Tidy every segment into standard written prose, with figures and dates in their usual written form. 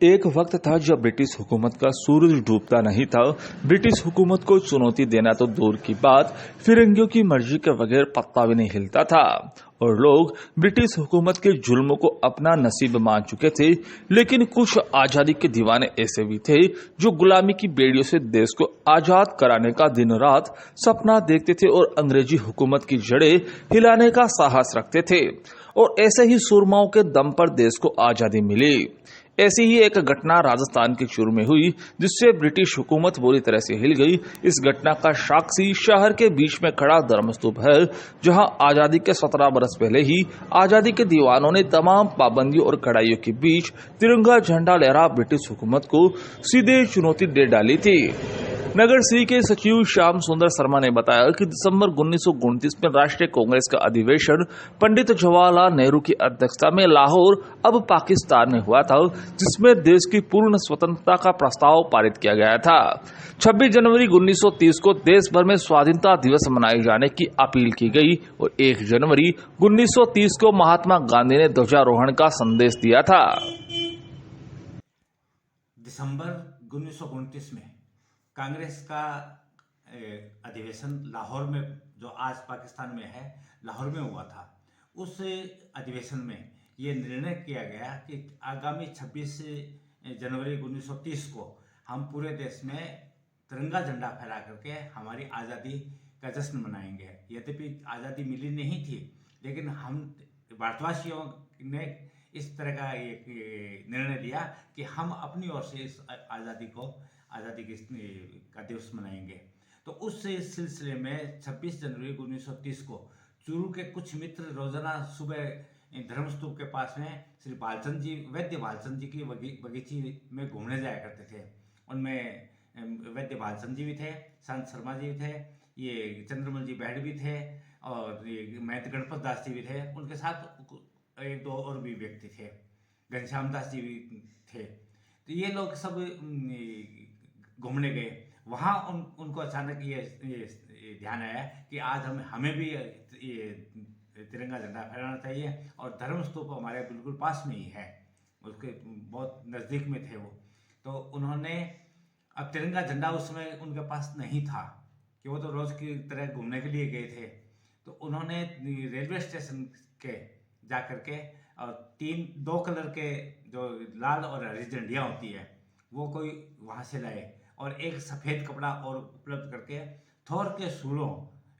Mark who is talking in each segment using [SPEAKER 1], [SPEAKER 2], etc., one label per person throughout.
[SPEAKER 1] एक वक्त था जब ब्रिटिश हुकूमत का सूरज डूबता नहीं था। ब्रिटिश हुकूमत को चुनौती देना तो दूर की बात, फिरंगियों की मर्जी के बगैर पत्ता भी नहीं हिलता था और लोग ब्रिटिश हुकूमत के जुल्मों को अपना नसीब मान चुके थे। लेकिन कुछ आजादी के दीवाने ऐसे भी थे जो गुलामी की बेड़ियों से देश को आजाद कराने का दिन रात सपना देखते थे और अंग्रेजी हुकूमत की जड़ें हिलाने का साहस रखते थे। और ऐसे ही सुरमाओं के दम पर देश को आजादी मिली। ऐसी ही एक घटना राजस्थान के चूरू में हुई जिससे ब्रिटिश हुकूमत बुरी तरह से हिल गई। इस घटना का साक्षी शहर के बीच में खड़ा धर्मस्तूप है, जहां आजादी के 17 बरस पहले ही आजादी के दीवानों ने तमाम पाबंदियों और कड़ाइयों के बीच तिरंगा झंडा लहरा ब्रिटिश हुकूमत को सीधे चुनौती दे डाली थी। नगर सी के सचिव श्याम सुंदर शर्मा ने बताया कि दिसंबर 1929 में राष्ट्रीय कांग्रेस का अधिवेशन पंडित जवाहरलाल नेहरू की अध्यक्षता में लाहौर अब पाकिस्तान में हुआ था, जिसमें देश की पूर्ण स्वतंत्रता का प्रस्ताव पारित किया गया था। 26 जनवरी 1930 को देश भर में स्वाधीनता दिवस मनाए जाने की अपील की गई और 1 जनवरी 1930 को महात्मा गांधी ने ध्वजारोहण का संदेश दिया था।
[SPEAKER 2] दिसंबर 1929 में कांग्रेस का अधिवेशन लाहौर में, जो आज पाकिस्तान में है, लाहौर में हुआ था। उस अधिवेशन में ये निर्णय किया गया कि आगामी 26 जनवरी 1930 को हम पूरे देश में तिरंगा झंडा फहरा करके हमारी आज़ादी का जश्न मनाएंगे। यद्यपि आज़ादी मिली नहीं थी, लेकिन हम भारतवासियों ने इस तरह का एक निर्णय लिया कि हम अपनी ओर से इस आज़ादी का दिवस मनाएंगे। तो उस सिलसिले में 26 जनवरी 1930 को चूरू के कुछ मित्र रोजाना सुबह धर्मस्तूप के पास में श्री भालचंद जी, वैद्य भालचंद जी की बगीची में घूमने जाया करते थे। उनमें वैद्य भालचंद जी भी थे, संत शर्मा जी भी थे, ये चंद्रमल जी बैठ भी थे और महंत गणपत दास जी भी थे। उनके साथ एक दो और भी व्यक्ति थे, घनश्याम दास जी भी थे। तो ये लोग सब घूमने गए। वहाँ उनको अचानक ये ध्यान आया कि आज हमें भी ये तिरंगा झंडा फहराना चाहिए और धर्मस्तूप हमारे बिल्कुल पास में ही है, उसके बहुत नज़दीक में थे वो। तो उन्होंने, अब तिरंगा झंडा उस समय उनके पास नहीं था कि वो तो रोज़ की तरह घूमने के लिए गए थे। तो उन्होंने रेलवे स्टेशन के जा कर के और 2 कलर के जो लाल और हरी झंडियाँ होती है वो कोई वहाँ से लाए और एक सफ़ेद कपड़ा और उपलब्ध करके थोर के सूलों,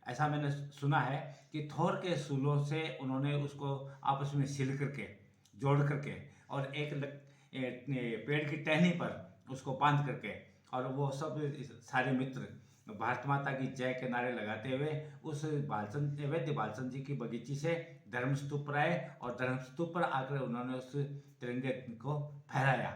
[SPEAKER 2] ऐसा मैंने सुना है कि थोर के सूलों से उन्होंने उसको आपस में सिल करके, जोड़ करके और एक पेड़ की टहनी पर उसको बांध करके, और वो सब सारे मित्र भारत माता की जय के नारे लगाते हुए उस वैद्य भालचंद जी की बगीची से धर्मस्तूप पर आए और धर्मस्तूप पर आकर उन्होंने उस तिरंगे को फहराया।